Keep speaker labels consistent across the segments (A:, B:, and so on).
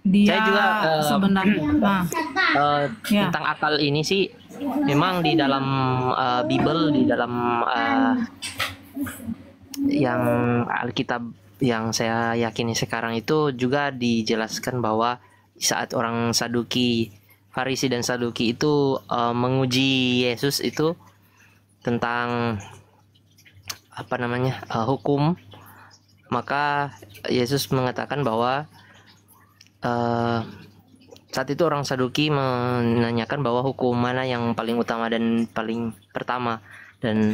A: Dia
B: Saya juga
A: sebenarnya. Nah, ya.
B: tentang akal ini sih memang di dalam Bible, di dalam yang Alkitab yang saya yakini sekarang itu juga dijelaskan bahwa saat orang Saduki, Farisi dan Saduki itu menguji Yesus itu tentang apa namanya hukum, maka Yesus mengatakan bahwa saat itu orang Saduki menanyakan bahwa hukum mana yang paling utama dan paling pertama, dan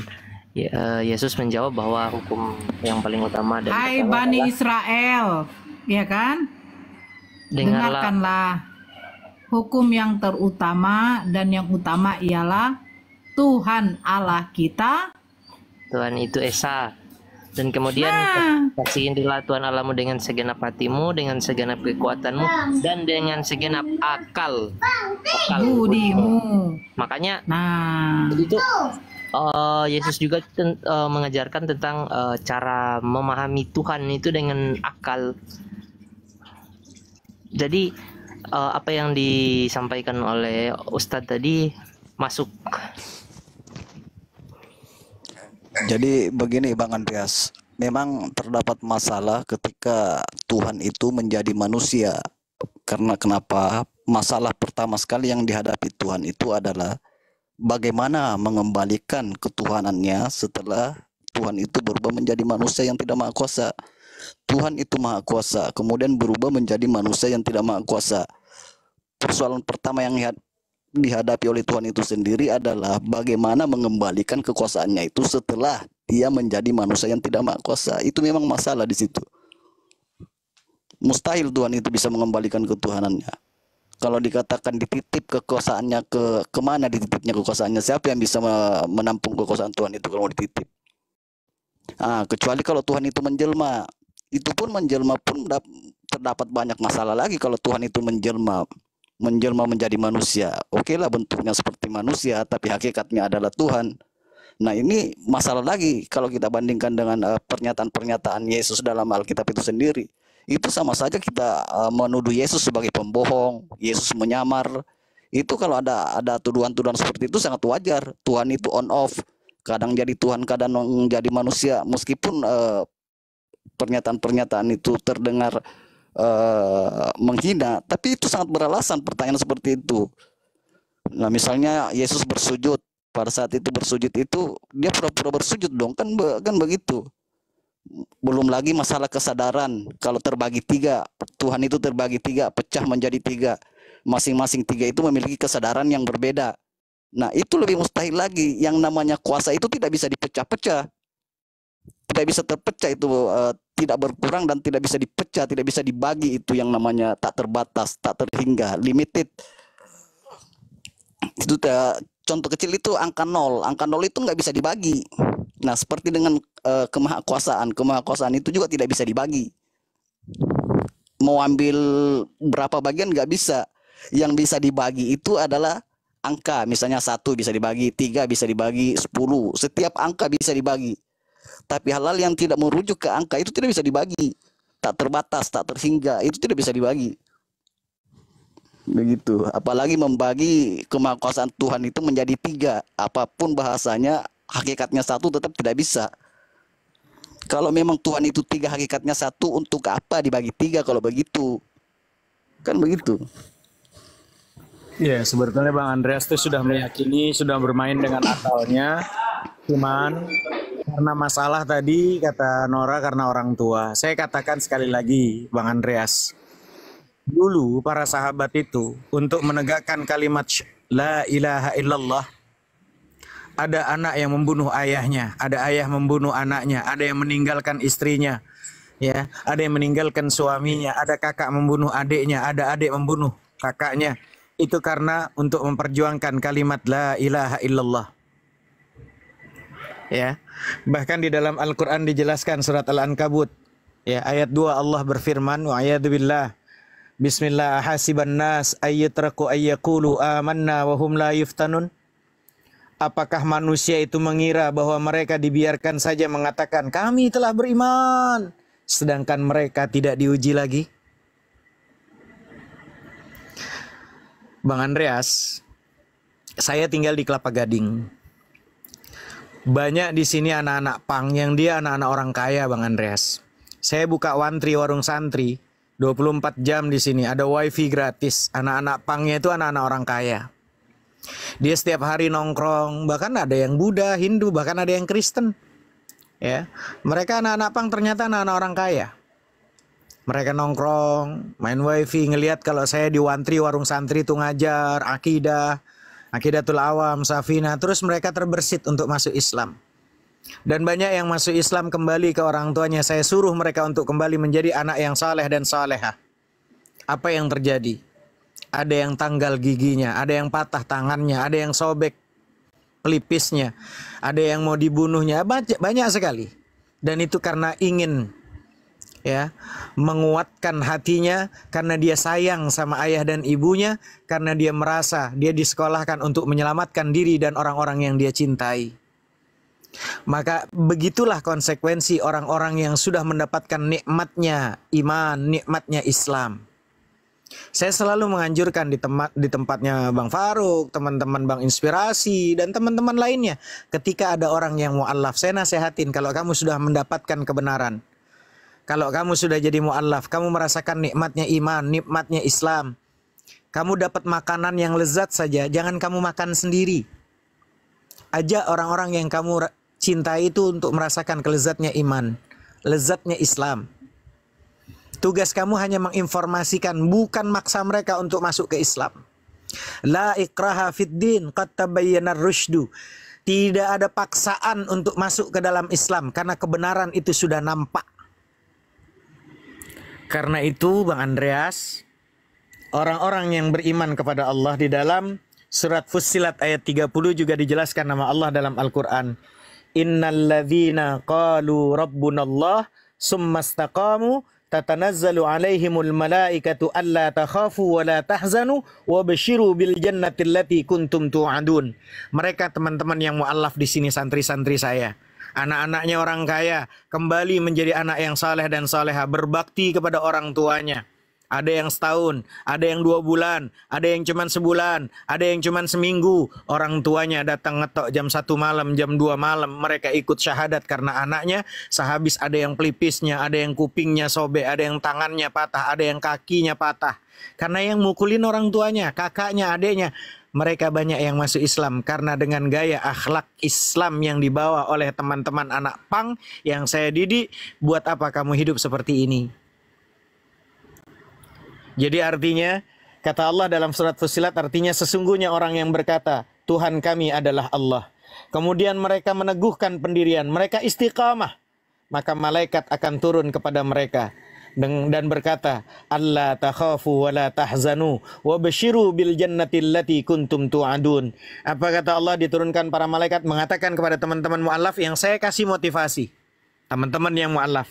B: Yesus menjawab bahwa hukum yang paling utama dan
A: Hai
B: pertama
A: Bani
B: adalah
A: Israel, ya kan?
B: dengarlah
A: Dengarkanlah hukum yang terutama, dan yang utama ialah Tuhan Allah kita,
B: Tuhan itu Esa, dan kemudian kasihilah Tuhan Allahmu dengan segenap hatimu, dengan segenap kekuatanmu, dan dengan segenap akal
A: budimu.
B: Makanya
A: Nah,
B: itu Yesus juga mengajarkan tentang cara memahami Tuhan itu dengan akal. Jadi apa yang disampaikan oleh Ustadz tadi masuk.
C: Jadi begini Bang Andreas, memang terdapat masalah ketika Tuhan itu menjadi manusia. Karena kenapa? Masalah pertama sekali yang dihadapi Tuhan itu adalah bagaimana mengembalikan ketuhanannya setelah Tuhan itu berubah menjadi manusia yang tidak maha kuasa. Tuhan itu maha kuasa, kemudian berubah menjadi manusia yang tidak maha kuasa. Persoalan pertama yang dihadapi oleh Tuhan itu sendiri adalah bagaimana mengembalikan kekuasaannya itu setelah dia menjadi manusia yang tidak maha kuasa. Itu memang masalah di situ. Mustahil Tuhan itu bisa mengembalikan ketuhanannya. Kalau dikatakan dititip kekuasaannya kemana dititipnya kekuasaannya? Siapa yang bisa menampung kekuasaan Tuhan itu kalau dititip? Kecuali kalau Tuhan itu menjelma. Itu pun menjelma pun terdapat banyak masalah lagi kalau Tuhan itu menjelma menjadi manusia. Oke lah, bentuknya seperti manusia tapi hakikatnya adalah Tuhan. Nah, ini masalah lagi kalau kita bandingkan dengan pernyataan-pernyataan Yesus dalam Alkitab itu sendiri. Itu sama saja kita menuduh Yesus sebagai pembohong, Yesus menyamar. Itu kalau ada tuduhan-tuduhan seperti itu sangat wajar. Tuhan itu on off, kadang jadi Tuhan, kadang jadi manusia. Meskipun pernyataan-pernyataan itu terdengar menghina, tapi itu sangat beralasan pertanyaan seperti itu. Nah, misalnya Yesus bersujud, pada saat itu bersujud itu dia pura-pura bersujud dong, kan begitu. Belum lagi masalah kesadaran, kalau terbagi tiga, Tuhan itu terbagi tiga, pecah menjadi tiga, masing-masing tiga itu memiliki kesadaran yang berbeda. Nah, itu lebih mustahil lagi. Yang namanya kuasa itu tidak bisa dipecah-pecah, tidak bisa terpecah itu, tidak berkurang dan tidak bisa dipecah, tidak bisa dibagi. Itu yang namanya tak terbatas, tak terhingga, limited. Itu contoh kecil itu angka nol itu nggak bisa dibagi. Nah, seperti dengan kemahkuasaan itu juga tidak bisa dibagi. Mau ambil berapa bagian nggak bisa. Yang bisa dibagi itu adalah angka, misalnya 1 bisa dibagi, 3 bisa dibagi, 10. Setiap angka bisa dibagi. Tapi hal-hal yang tidak merujuk ke angka itu tidak bisa dibagi. Tak terbatas, tak terhingga, itu tidak bisa dibagi. Begitu. Apalagi membagi kemahkuasaan Tuhan itu menjadi 3. Apapun bahasanya, hakikatnya 1 tetap tidak bisa. Kalau memang Tuhan itu 3, hakikatnya 1, untuk apa dibagi 3 kalau begitu? Kan begitu.
D: Ya, sebetulnya Bang Andreas itu sudah meyakini, sudah bermain dengan akalnya. Cuman karena masalah tadi kata Nora karena orang tua. Saya katakan sekali lagi Bang Andreas. Dulu para sahabat itu untuk menegakkan kalimat la ilaha illallah, ada anak yang membunuh ayahnya, ada ayah membunuh anaknya, ada yang meninggalkan istrinya, ya, ada yang meninggalkan suaminya, ada kakak membunuh adiknya, ada adik membunuh kakaknya. Itu karena untuk memperjuangkan kalimat la ilaha illallah. Ya. Bahkan di dalam Al-Qur'an dijelaskan surat Al-Ankabut, ya, ayat 2 Allah berfirman, wa a'yadzubillah, bismillah, hasiban nas ayyatraku ayyaqulu amanna wa hum la yuftanun. Apakah manusia itu mengira bahwa mereka dibiarkan saja mengatakan kami telah beriman sedangkan mereka tidak diuji lagi? Bang Andreas, saya tinggal di Kelapa Gading. Banyak di sini anak-anak pang yang dia anak-anak orang kaya, Bang Andreas. Saya buka Wantri warung santri 24 jam di sini, ada wifi gratis. Anak-anak pangnya itu anak-anak orang kaya. Dia setiap hari nongkrong, bahkan ada yang Buddha, Hindu, bahkan ada yang Kristen. Ya, mereka anak-anak pang ternyata anak-anak orang kaya. Mereka nongkrong, main wifi, ngelihat kalau saya di Wantri warung santri itu ngajar akidah, akidatul awam, safina, terus mereka terbersit untuk masuk Islam. Dan banyak yang masuk Islam kembali ke orang tuanya. Saya suruh mereka untuk kembali menjadi anak yang saleh dan salehah. Apa yang terjadi? Ada yang tanggal giginya, ada yang patah tangannya, ada yang sobek pelipisnya, ada yang mau dibunuhnya, banyak sekali. Dan itu karena ingin menguatkan hatinya, karena dia sayang sama ayah dan ibunya, karena dia merasa dia disekolahkan untuk menyelamatkan diri dan orang-orang yang dia cintai. Maka begitulah konsekuensi orang-orang yang sudah mendapatkan nikmatnya iman, nikmatnya Islam. Saya selalu menganjurkan di tempatnya Bang Faruk, teman-teman Bang Inspirasi, dan teman-teman lainnya. Ketika ada orang yang mu'allaf, saya nasihatin, kalau kamu sudah mendapatkan kebenaran, kalau kamu sudah jadi mu'allaf, kamu merasakan nikmatnya iman, nikmatnya Islam, kamu dapat makanan yang lezat saja, jangan kamu makan sendiri. Ajak orang-orang yang kamu cintai itu untuk merasakan kelezatnya iman, lezatnya Islam. Tugas kamu hanya menginformasikan, bukan maksa mereka untuk masuk ke Islam. La ikraha fid din, qad tabayyana ar-rusydu. Tidak ada paksaan untuk masuk ke dalam Islam karena kebenaran itu sudah nampak. Karena itu Bang Andreas, orang-orang yang beriman kepada Allah, di dalam surat Fussilat ayat 30 juga dijelaskan nama Allah dalam Al-Qur'an. Innalladzina qalu rabbunallah summastaqamu tatanazzalu alaihimul malaikatu alla takhafu wa la tahzanu wa basyiru bil jannati allati kuntum tu'adun. Mereka teman-teman yang mu'allaf di sini, santri-santri saya, anak-anaknya orang kaya, kembali menjadi anak yang saleh dan saleha, berbakti kepada orang tuanya. Ada yang setahun, ada yang 2 bulan, ada yang cuman sebulan, ada yang cuman seminggu. Orang tuanya datang ngetok jam 1 malam, jam 2 malam. Mereka ikut syahadat karena anaknya. Sehabis ada yang pelipisnya, ada yang kupingnya sobek, ada yang tangannya patah, ada yang kakinya patah. Karena yang mukulin orang tuanya, kakaknya, adiknya. Mereka banyak yang masuk Islam karena dengan gaya akhlak Islam yang dibawa oleh teman-teman anak pang yang saya didik. Buat apa kamu hidup seperti ini? Jadi artinya, kata Allah dalam surat Fussilat, artinya sesungguhnya orang yang berkata, Tuhan kami adalah Allah. Kemudian mereka meneguhkan pendirian, mereka istiqamah. Maka malaikat akan turun kepada mereka dan berkata, Allah takhafu wa la tahzanu wa basyiru bil jannati allati kuntum tu'adun. Apa kata Allah? Diturunkan para malaikat mengatakan kepada teman-teman mu'allaf yang saya kasih motivasi. Teman-teman yang mu'allaf,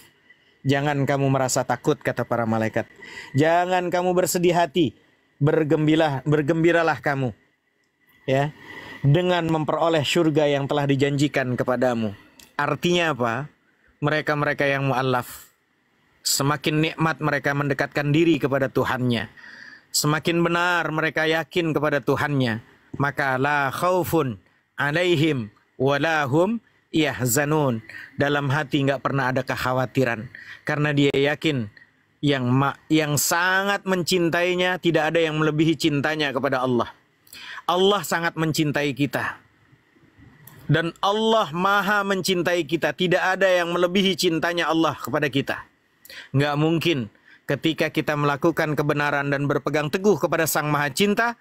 D: jangan kamu merasa takut, kata para malaikat. Jangan kamu bersedih hati, bergembiralah kamu, ya, dengan memperoleh surga yang telah dijanjikan kepadamu. Artinya apa? Mereka-mereka yang mu'allaf, semakin nikmat mereka mendekatkan diri kepada Tuhannya, semakin benar mereka yakin kepada Tuhannya, maka la khaufun alaihim walahum yahzanun. Dalam hati nggak pernah ada kekhawatiran, karena dia yakin yang sangat mencintainya, tidak ada yang melebihi cintanya kepada Allah. Allah sangat mencintai kita, dan Allah maha mencintai kita. Tidak ada yang melebihi cintanya Allah kepada kita. Nggak mungkin ketika kita melakukan kebenaran dan berpegang teguh kepada Sang Maha Cinta,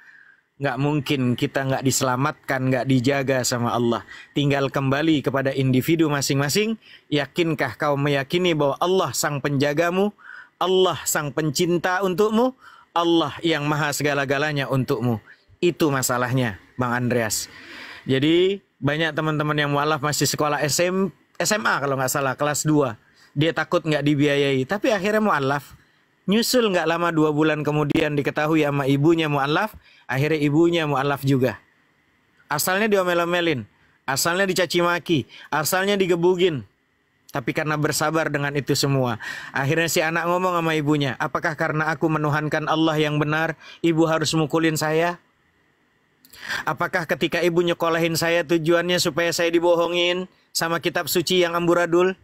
D: nggak mungkin kita nggak diselamatkan, nggak dijaga sama Allah. Tinggal kembali kepada individu masing-masing. Yakinkah kau meyakini bahwa Allah sang penjagamu, Allah sang pencinta untukmu, Allah yang maha segala-galanya untukmu? Itu masalahnya, Bang Andreas. Jadi banyak teman-teman yang mu'alaf masih sekolah SMA kalau nggak salah, kelas 2. Dia takut nggak dibiayai, tapi akhirnya mu'alaf. Nyusul nggak lama 2 bulan kemudian diketahui sama ibunya mu'alaf, akhirnya ibunya mu'alaf juga. Asalnya diomel-omelin, asalnya dicaci maki, asalnya digebugin. Tapi karena bersabar dengan itu semua, akhirnya si anak ngomong sama ibunya, apakah karena aku menuhankan Allah yang benar, ibu harus mukulin saya? Apakah ketika ibu nyekolahin saya tujuannya supaya saya dibohongin sama kitab suci yang amburadul?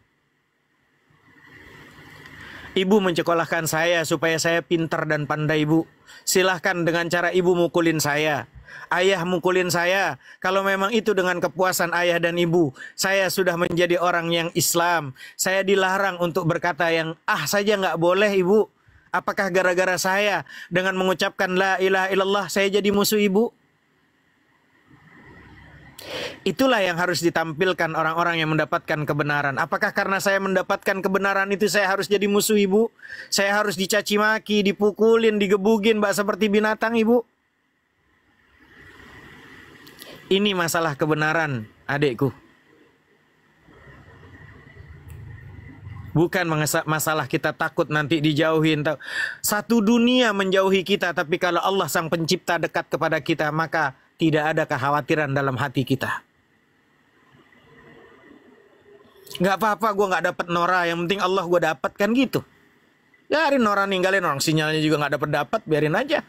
D: Ibu mencekolahkan saya supaya saya pintar dan pandai, Bu. Silahkan dengan cara ibu mukulin saya. Ayah mukulin saya. Kalau memang itu dengan kepuasan ayah dan ibu. Saya sudah menjadi orang yang Islam. Saya dilarang untuk berkata yang saja nggak boleh, Ibu. Apakah gara-gara saya dengan mengucapkan la ilaha illallah saya jadi musuh ibu? Itulah yang harus ditampilkan orang-orang yang mendapatkan kebenaran. Apakah karena saya mendapatkan kebenaran itu saya harus jadi musuh ibu? Saya harus dicaci maki, dipukulin, digebugin, seperti binatang, Ibu? Ini masalah kebenaran, adikku. Bukan masalah kita takut nanti dijauhin. Satu dunia menjauhi kita, tapi kalau Allah sang pencipta dekat kepada kita, maka tidak ada kekhawatiran dalam hati kita. Nggak apa-apa gue nggak dapat Nora, yang penting Allah gue dapat, kan gitu. Biarin Nora ninggalin, orang sinyalnya juga nggak dapat, biarin aja.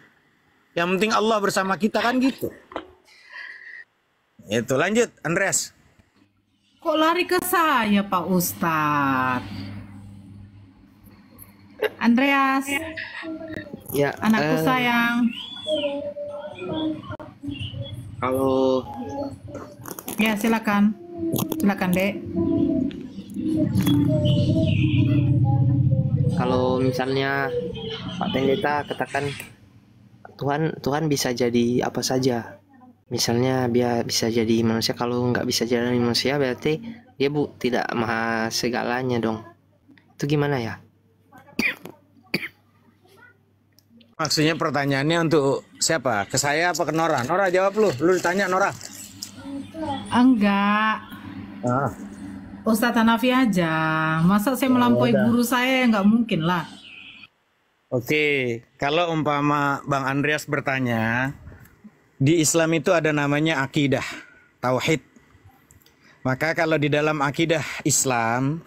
D: Yang penting Allah bersama kita, kan gitu. Itu lanjut, Andreas.
A: Kok lari ke saya, Pak Ustadz? Andreas,
B: Ya,
A: anakku sayang.
B: kalau
A: Ya, silakan. Silakan, Dek.
B: kalau misalnya Pak Pendeta katakan Tuhan bisa jadi apa saja. Misalnya dia bisa jadi manusia, kalau nggak bisa jadi manusia berarti dia tidak maha segalanya dong. Itu gimana ya?
D: Maksudnya pertanyaannya untuk siapa? Ke saya apa ke Nora? Nora jawab lu. Lu ditanya Nora.
A: Enggak. Ustadz Hanafi aja. Masa saya melampaui guru saya? Nggak mungkin lah.
D: Oke, kalau umpama Bang Andreas bertanya, di Islam itu ada namanya akidah, tauhid. Maka kalau di dalam akidah Islam,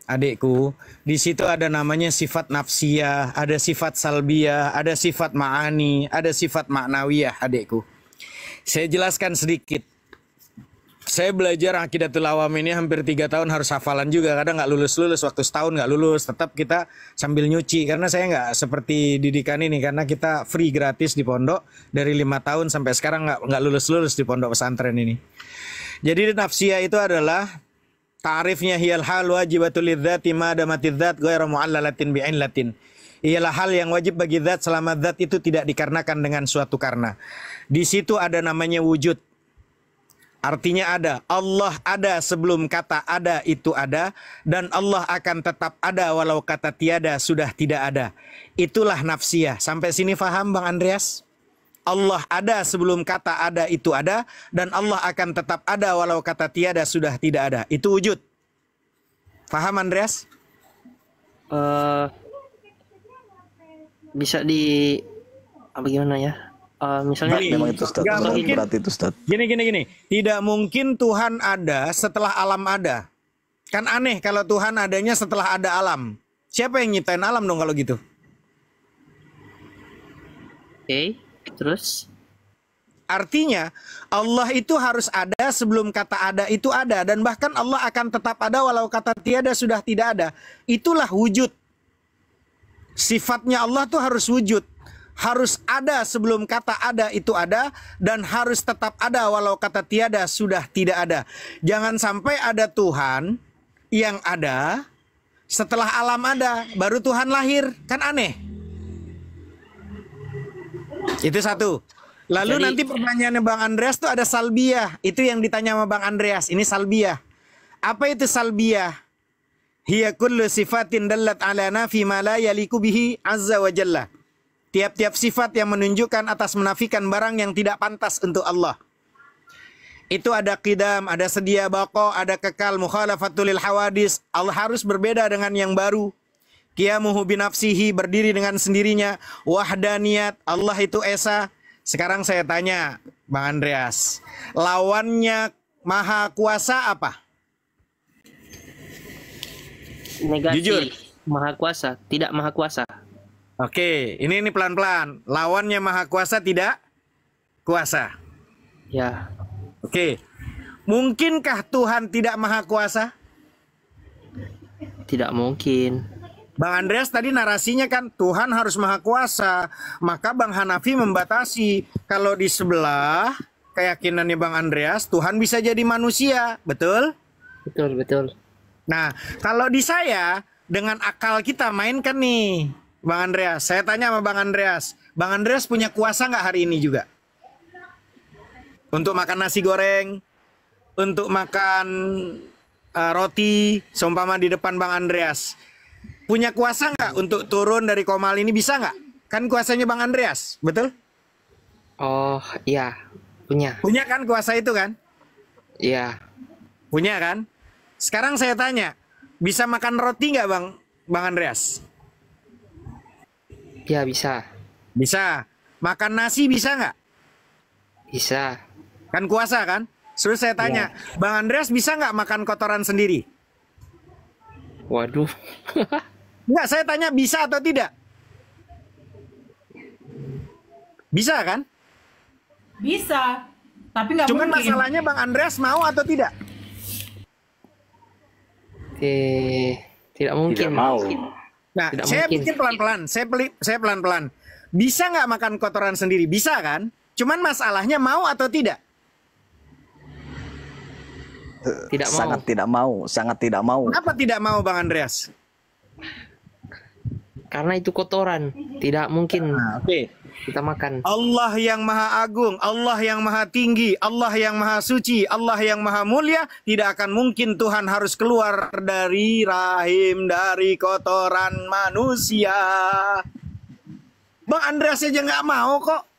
D: adikku, di situ ada namanya sifat nafsiyah, ada sifat salbiyah, ada sifat ma'ani, ada sifat maknawiyah, adikku. Saya jelaskan sedikit. Saya belajar Aqidatul Awam ini hampir 3 tahun, harus hafalan juga. Kadang nggak lulus-lulus, waktu setahun nggak lulus. Tetap kita sambil nyuci. Karena saya nggak seperti didikan ini. Karena kita free gratis di pondok. Dari 5 tahun sampai sekarang nggak lulus-lulus di pondok pesantren ini. Jadi nafsiyah itu adalah ta'rifnya hiyal hal wajibatul lidzati ma damatidz dzat ghairu mu'allalatin bi'illatin. Ialah hal yang wajib bagi zat selama zat itu tidak dikarenakan dengan suatu karena. Di situ ada namanya wujud. Artinya ada. Allah ada sebelum kata ada itu ada. Dan Allah akan tetap ada walau kata tiada sudah tidak ada. Itulah nafsiyah. Sampai sini faham Bang Andreas? Allah ada sebelum kata ada itu ada. Dan Allah akan tetap ada walau kata tiada sudah tidak ada. Itu wujud. Faham Andreas?
B: Bisa di apa gimana ya? Misalnya
C: Memang itu Ustaz.
D: Nggak
C: Memang
D: mungkin.
C: berat itu Ustaz.
D: Gini. Tidak mungkin Tuhan ada setelah alam ada. Kan aneh kalau Tuhan adanya setelah ada alam. Siapa yang nyiptain alam dong kalau gitu?
B: Oke, terus
D: Artinya Allah itu harus ada sebelum kata ada itu ada. Dan bahkan Allah akan tetap ada walau kata tiada sudah tidak ada. Itulah wujud. Sifatnya Allah tuh harus wujud. Harus ada sebelum kata ada itu ada. Dan harus tetap ada walau kata tiada sudah tidak ada. Jangan sampai ada Tuhan yang ada setelah alam ada, baru Tuhan lahir. Kan aneh. Itu satu. Lalu
B: Jadi-
D: nanti pertanyaannya Bang Andreas tuh ada salbiyah. Itu yang ditanya sama Bang Andreas. Ini salbiyah. Apa itu salbiyah? Hiya kullu sifatin dallat ala nafi ma la yaliku bihi azza wa jalla. Tiap-tiap sifat yang menunjukkan atas menafikan barang yang tidak pantas untuk Allah. Itu ada qidam, ada sedia baqa, ada kekal, mukhalafatul lil hawadis. Allah harus berbeda dengan yang baru. Qiyamuhu binafsihi, berdiri dengan sendirinya. Wahdaniyat, Allah itu esa. Sekarang saya tanya, Bang Andreas, lawannya maha kuasa apa?
B: negasi
D: Jujur.
B: maha kuasa, tidak maha kuasa.
D: Oke, ini pelan-pelan. Lawannya maha kuasa tidak kuasa.
B: Ya,
D: Oke. Mungkinkah Tuhan tidak maha kuasa?
B: tidak mungkin.
D: Bang Andreas tadi narasinya kan Tuhan harus maha kuasa. Maka Bang Hanafi membatasi. Kalau di sebelah keyakinannya Bang Andreas, Tuhan bisa jadi manusia. Betul?
B: Betul, betul.
D: Nah, kalau di saya, dengan akal kita mainkan nih, Bang Andreas. Saya tanya sama Bang Andreas. Bang Andreas punya kuasa nggak hari ini juga? Untuk makan nasi goreng, untuk makan roti, seumpama di depan Bang Andreas. Punya kuasa nggak untuk turun dari komal ini, bisa nggak? Kan kuasanya Bang Andreas, betul?
B: Oh, iya. Punya.
D: Punya kan kuasa itu kan?
B: Iya.
D: Punya kan? Sekarang saya tanya, bisa makan roti nggak Bang Andreas?
B: Ya, bisa.
D: Bisa. Makan nasi bisa nggak?
B: Bisa.
D: Kan kuasa kan? Terus saya tanya, Bang Andreas bisa nggak makan kotoran sendiri?
B: Waduh.
D: Nggak, saya tanya bisa atau tidak? Bisa kan?
A: Bisa, tapi nggak
D: Cuman
A: mungkin.
D: masalahnya Bang Andreas mau atau tidak?
B: Tidak mungkin.
C: Tidak mau.
D: Nah,
B: Tidak
D: saya
B: mungkin.
D: bikin pelan-pelan. Saya pelan-pelan. Bisa nggak makan kotoran sendiri? Bisa kan? Cuman masalahnya mau atau tidak?
B: Tidak mau.
C: Sangat tidak mau, sangat tidak mau.
D: Kenapa tidak mau Bang Andreas?
B: Karena itu kotoran. Tidak mungkin
D: Oke.
B: kita makan.
D: Allah yang maha agung, Allah yang maha tinggi, Allah yang maha suci, Allah yang maha mulia, tidak akan mungkin Tuhan harus keluar dari rahim, dari kotoran manusia. Bang Andreas aja nggak mau kok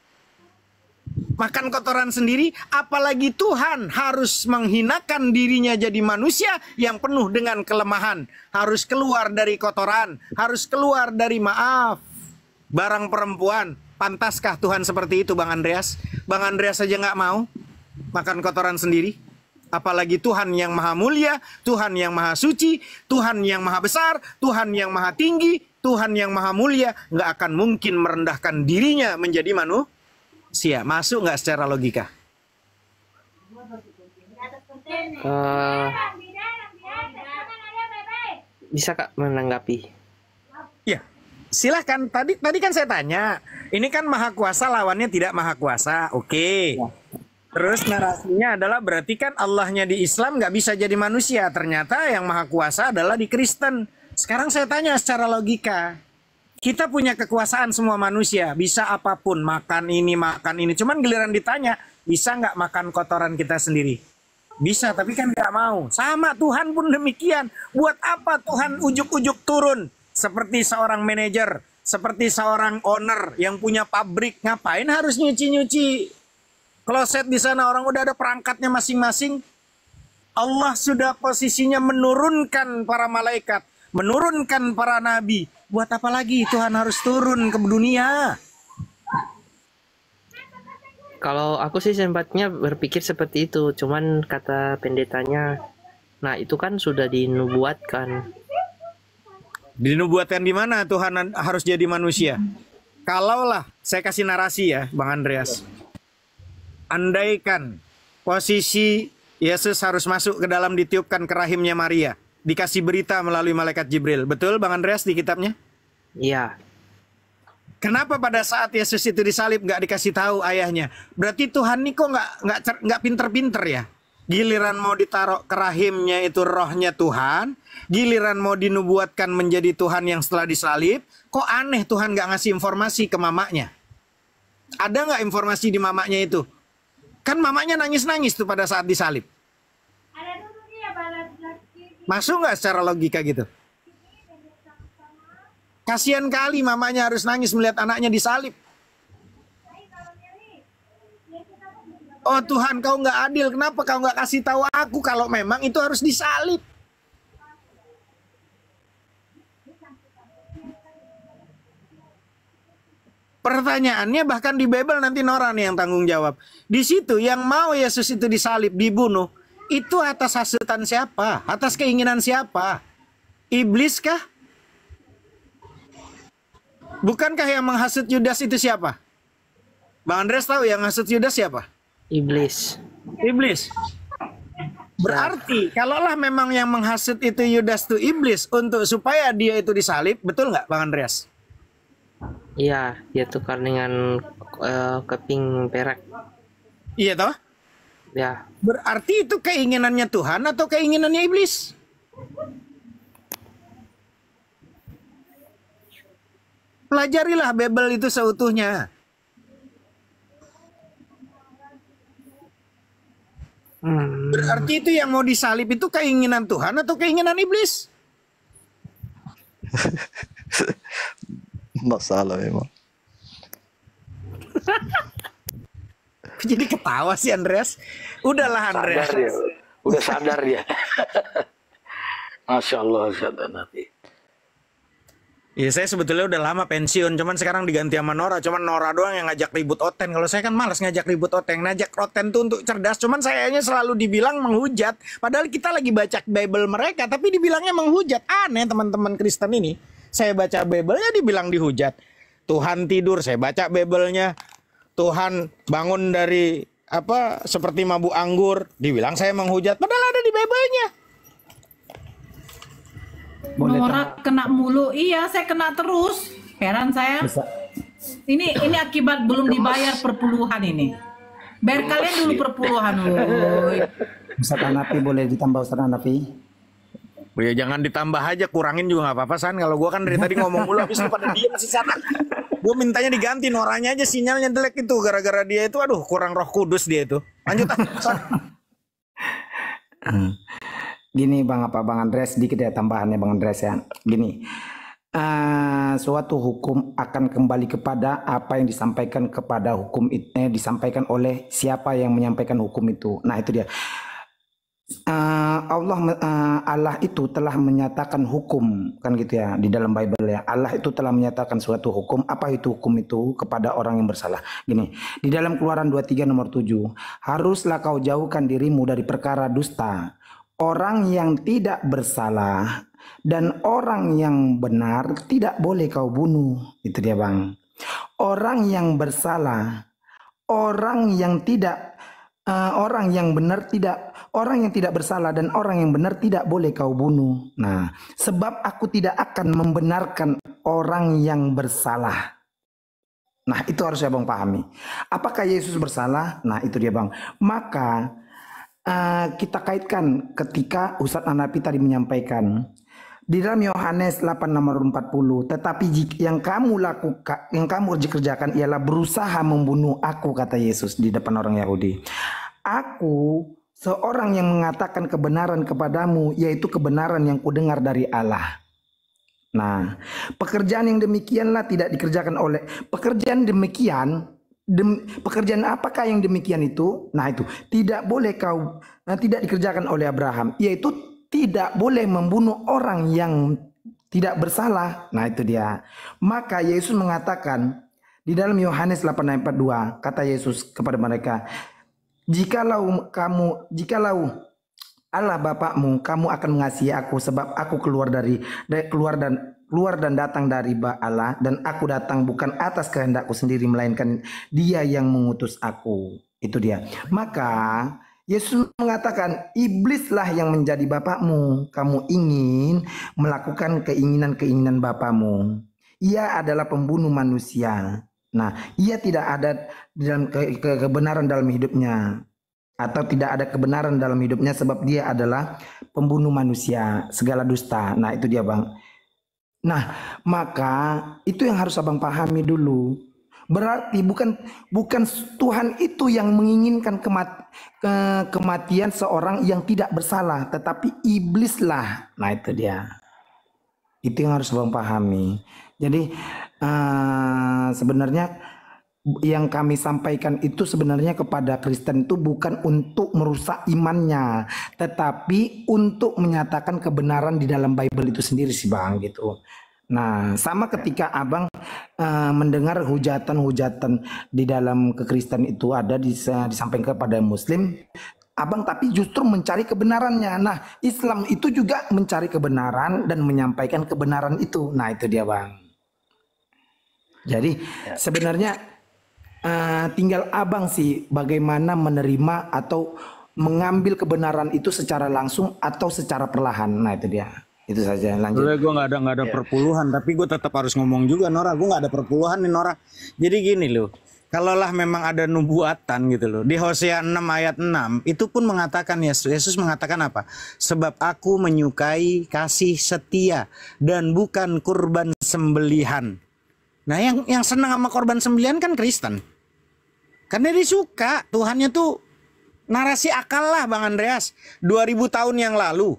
D: makan kotoran sendiri, apalagi Tuhan harus menghinakan dirinya jadi manusia yang penuh dengan kelemahan, harus keluar dari kotoran, harus keluar dari barang perempuan. Pantaskah Tuhan seperti itu Bang Andreas? Bang Andreas saja nggak mau makan kotoran sendiri, apalagi Tuhan yang maha mulia, Tuhan yang maha suci, Tuhan yang maha besar, Tuhan yang maha tinggi, Tuhan yang maha mulia nggak akan mungkin merendahkan dirinya menjadi manusia. Masuk nggak secara logika?
B: Eh, bisa Kak menanggapi?
D: Ya, silahkan. Tadi kan saya tanya, ini kan maha kuasa lawannya tidak maha kuasa. Oke. Terus narasinya adalah berarti kan Allahnya di Islam nggak bisa jadi manusia. Ternyata yang maha kuasa adalah di Kristen. Sekarang saya tanya secara logika. Kita punya kekuasaan semua manusia. Bisa apapun, makan ini, makan ini. Cuman giliran ditanya, bisa nggak makan kotoran kita sendiri? Bisa, tapi kan nggak mau. Sama Tuhan pun demikian. Buat apa Tuhan ujuk-ujuk turun? Seperti seorang manajer, seperti seorang owner yang punya pabrik. Ngapain harus nyuci-nyuci kloset di sana? Orang udah ada perangkatnya masing-masing. Allah sudah posisinya menurunkan para malaikat, menurunkan para nabi. Buat apa lagi Tuhan harus turun ke dunia?
B: Kalau aku sih sempatnya berpikir seperti itu, cuman kata pendetanya, nah itu kan sudah dinubuatkan.
D: Dinubuatkan di mana Tuhan harus jadi manusia? Kalaulah, saya kasih narasi ya Bang Andreas. Andaikan posisi Yesus harus masuk ke dalam, ditiupkan ke rahimnya Maria, dikasih berita melalui malaikat Jibril. Betul Bang Andreas di kitabnya?
B: Iya.
D: Kenapa pada saat Yesus itu disalib nggak dikasih tahu ayahnya? Berarti Tuhan nih kok nggak pinter-pinter ya? Giliran mau ditaruh ke rahimnya itu rohnya Tuhan, giliran mau dinubuatkan menjadi Tuhan yang setelah disalib, kok aneh Tuhan nggak ngasih informasi ke mamanya? Ada nggak informasi di mamanya itu? Kan mamanya nangis-nangis tuh pada saat disalib. Masuk nggak secara logika gitu? Kasihan kali mamanya harus nangis melihat anaknya disalib. Oh Tuhan, kau nggak adil. Kenapa kau nggak kasih tahu aku kalau memang itu harus disalib? Pertanyaannya bahkan di Bible nanti Nora nih yang tanggung jawab. Di situ yang mau Yesus itu disalib, dibunuh, itu atas hasutan siapa? Atas keinginan siapa? Iblis kah? Bukankah yang menghasut Yudas itu siapa? Bang Andreas tahu yang menghasut Yudas siapa?
B: Iblis.
D: Iblis. Berarti kalaulah memang yang menghasut itu Yudas itu iblis untuk supaya dia itu disalib, betul nggak Bang Andreas?
B: Iya, dia tukar dengan keping perak.
D: Iya toh?
B: Ya,
D: Berarti itu keinginannya Tuhan atau keinginannya iblis? Pelajarilah Bible itu seutuhnya. Berarti itu yang mau disalib itu keinginan Tuhan atau keinginan iblis?
C: Masalah memang.
D: Jadi ketawa sih Andreas. Udahlah Andreas.
E: Sadar dia. Udah sadar dia. Masya Allah, sadar nanti.
D: Ya saya sebetulnya udah lama pensiun, cuman sekarang diganti sama Nora. Cuman Nora doang yang ngajak ribut Oten. Kalau saya kan malas ngajak ribut Oten. Ngajak Oten tuh untuk cerdas, cuman sayanya selalu dibilang menghujat. Padahal kita lagi baca Bible mereka, tapi dibilangnya menghujat. Aneh teman-teman Kristen ini. Saya baca Bible-nya dibilang dihujat. Tuhan tidur, saya baca Bible-nya. Tuhan bangun dari seperti mabuk anggur, dibilang saya menghujat. Padahal ada di Bible-nya.
A: Nora kena mulu, iya saya kena terus. Heran saya. Ini akibat belum dibayar perpuluhan ini. Bayar kalian dulu perpuluhan, woi.
F: Ustaz Hanafi boleh ditambah Ustaz Hanafi?
D: Ya jangan ditambah aja, kurangin juga nggak apa-apa San. Kalau gua kan dari tadi ngomong mulu, habis itu pada diem sih sana. Gue mintanya diganti, Noranya aja sinyalnya jelek itu gara-gara dia itu, aduh kurang Roh Kudus dia itu. Lanjut San.
F: Gini Bang Andreas, sedikit ya tambahannya Bang Andreas ya. Gini, suatu hukum akan kembali kepada apa yang disampaikan kepada hukum itu, disampaikan oleh siapa yang menyampaikan hukum itu. Nah itu dia. Allah itu telah menyatakan hukum, kan gitu ya, di dalam Bible ya. Allah itu telah menyatakan suatu hukum. Apa itu hukum itu? Kepada orang yang bersalah. Gini, di dalam Keluaran 23 nomor 7, haruslah kau jauhkan dirimu dari perkara dusta. Orang yang tidak bersalah dan orang yang benar tidak boleh kau bunuh. Itu dia Bang. Orang yang bersalah, orang yang tidak, orang yang benar tidak, orang yang tidak bersalah dan orang yang benar tidak boleh kau bunuh. Nah, sebab aku tidak akan membenarkan orang yang bersalah. Nah, itu harus ya Bang pahami. Apakah Yesus bersalah? Nah, itu dia Bang. Maka kita kaitkan ketika Ustadz Hanafi tadi menyampaikan di dalam Yohanes 8 nomor 40, tetapi yang kamu lakukan, yang kamu kerjakan ialah berusaha membunuh aku, kata Yesus di depan orang Yahudi. Aku seorang yang mengatakan kebenaran kepadamu, yaitu kebenaran yang kudengar dari Allah. Nah, pekerjaan yang demikianlah tidak dikerjakan oleh pekerjaan demikian. Pekerjaan apakah yang demikian itu? Nah itu tidak boleh tidak dikerjakan oleh Abraham, yaitu tidak boleh membunuh orang yang tidak bersalah. Nah itu dia. Maka Yesus mengatakan di dalam Yohanes 8:42, kata Yesus kepada mereka, jikalau Allah Bapakmu, kamu akan mengasihi aku, sebab aku keluar dan datang dari Allah, dan aku datang bukan atas kehendakku sendiri, melainkan Dia yang mengutus aku. Itu dia. Maka Yesus mengatakan, iblislah yang menjadi bapakmu. Kamu ingin melakukan keinginan-keinginan bapakmu. Ia adalah pembunuh manusia. Nah, ia tidak ada dalam kebenaran dalam hidupnya, atau tidak ada kebenaran dalam hidupnya, sebab dia adalah pembunuh manusia, segala dusta. Nah itu dia Bang. Nah maka itu yang harus Abang pahami dulu. Berarti bukan Tuhan itu yang menginginkan kematian seorang yang tidak bersalah, tetapi iblislah. Nah itu dia. Itu yang harus Abang pahami. Jadi sebenarnya yang kami sampaikan itu sebenarnya kepada Kristen itu bukan untuk merusak imannya, tetapi untuk menyatakan kebenaran di dalam Bible itu sendiri sih Bang gitu. Nah sama ketika Abang mendengar hujatan-hujatan di dalam kekristen itu ada disampaikan kepada Muslim, Abang tapi justru mencari kebenarannya. Nah Islam itu juga mencari kebenaran dan menyampaikan kebenaran itu. Nah itu dia Bang. Jadi sebenarnya tinggal abang sih bagaimana menerima atau mengambil kebenaran itu secara langsung atau secara perlahan. Nah itu dia. Itu saja, lanjut.
D: Gue nggak ada perpuluhan, tapi gue tetap harus ngomong juga, Nora. Gue nggak ada perpuluhan nih, Nora. Jadi gini loh, kalaulah memang ada nubuatan gitu loh, di Hosea 6 ayat 6 itu pun mengatakan, Yesus mengatakan apa? Sebab aku menyukai kasih setia dan bukan kurban sembelihan. Nah yang senang sama korban sembelihan kan Kristen, karena dia suka Tuhannya tuh narasi akal lah, Bang Andreas. 2000 tahun yang lalu,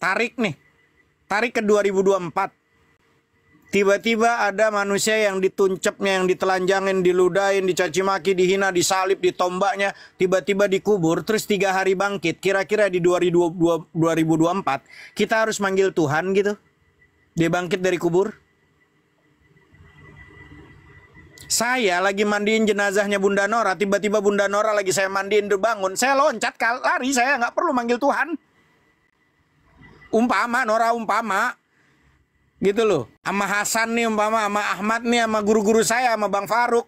D: tarik ke 2024. Tiba-tiba ada manusia yang dituncapnya, yang ditelanjangin, diludahin, dicaci maki, dihina, disalib, ditombaknya, tiba-tiba dikubur, terus 3 hari bangkit. Kira-kira di 2024 kita harus manggil Tuhan gitu, dia bangkit dari kubur. Saya lagi mandiin jenazahnya Bunda Nora, tiba-tiba Bunda Nora lagi saya mandiin, dia bangun, saya loncat lari, saya nggak perlu manggil Tuhan. Umpama Nora, umpama gitu loh, sama Hasan nih, umpama sama Ahmad nih, sama guru-guru saya, sama Bang Faruk,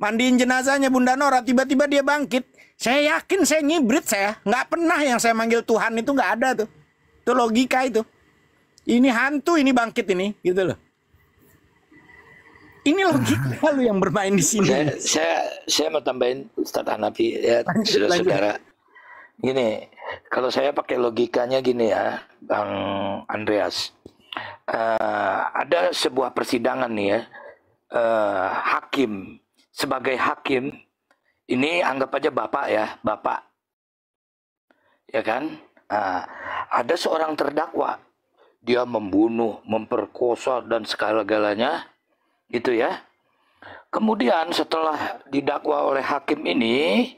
D: mandiin jenazahnya Bunda Nora, tiba-tiba dia bangkit. Saya yakin saya ngibrit, saya nggak pernah yang saya manggil Tuhan itu, nggak ada tuh. Itu logika itu. Ini hantu, ini bangkit ini, gitu loh. Ini logika lu yang bermain di sini.
E: Saya mau tambahin, Ustadz Hanafi, ya saudara-saudara. Gini, kalau saya pakai logikanya gini ya, Bang Andreas. Ada sebuah persidangan nih ya, hakim, sebagai hakim, ini anggap aja bapak ya, ya kan? Ada seorang terdakwa, dia membunuh, memperkosa dan segala-galanya, gitu ya. Kemudian setelah didakwa oleh hakim ini,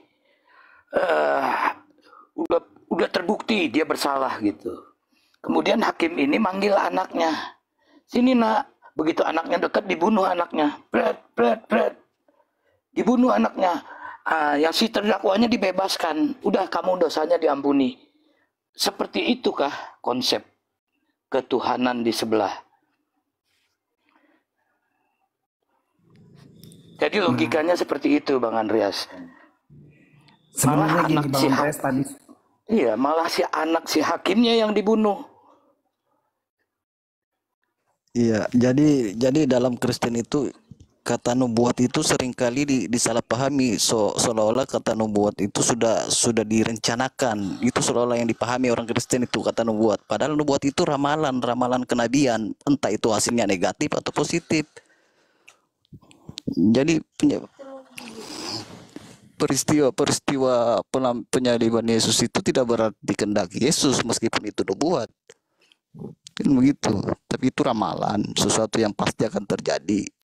E: udah terbukti dia bersalah gitu. Kemudian hakim ini manggil anaknya, sini nak. Begitu anaknya dekat, dibunuh anaknya, dibunuh anaknya. Yang si terdakwanya dibebaskan, udah kamu dosanya diampuni. Seperti itukah konsep ketuhanan di sebelah? Jadi logikanya seperti itu, Bang Andreas.
F: Sebenarnya gini, Bang Andreas tadi.
E: Iya, malah si anak si hakimnya yang dibunuh.
C: Iya, jadi dalam Kristen itu kata nubuat itu seringkali disalahpahami, seolah-olah kata nubuat itu sudah direncanakan. Itu seolah-olah yang dipahami orang Kristen itu kata nubuat. Padahal nubuat itu ramalan kenabian, entah itu hasilnya negatif atau positif. Jadi peristiwa penyaliban Yesus itu tidak berarti kehendak Yesus meskipun itu nubuat. Kan begitu. Tapi itu ramalan, sesuatu yang pasti akan terjadi.